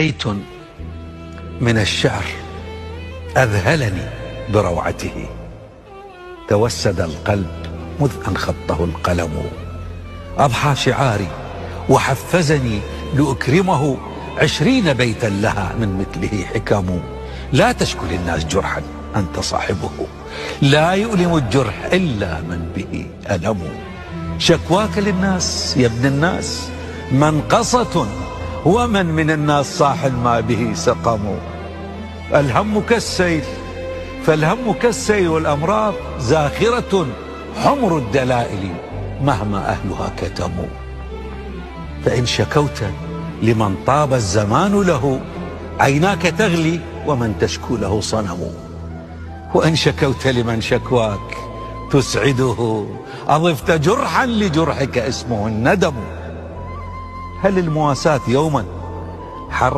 بيت من الشعر أذهلني بروعته، توسد القلب مذ أن خطه القلم، أضحى شعاري وحفزني لأكرمه 20 بيتا لها من مثله حكم. لا تشكو للناس جرحا أنت صاحبه، لا يؤلم الجرح إلا من به ألم. شكواك للناس يا ابن الناس منقصة، ومن من الناس صاح ما به سقم. الهم كالسيل فالهم كالسيل، والأمراض زاخرة حمر الدلائل مهما أهلها كتموا. فإن شكوت لمن طاب الزمان له، عيناك تغلي ومن تشكو له صنم. وإن شكوت لمن شكواك تسعده، أضفت جرحا لجرحك اسمه الندم. هل المواساة يوما حررت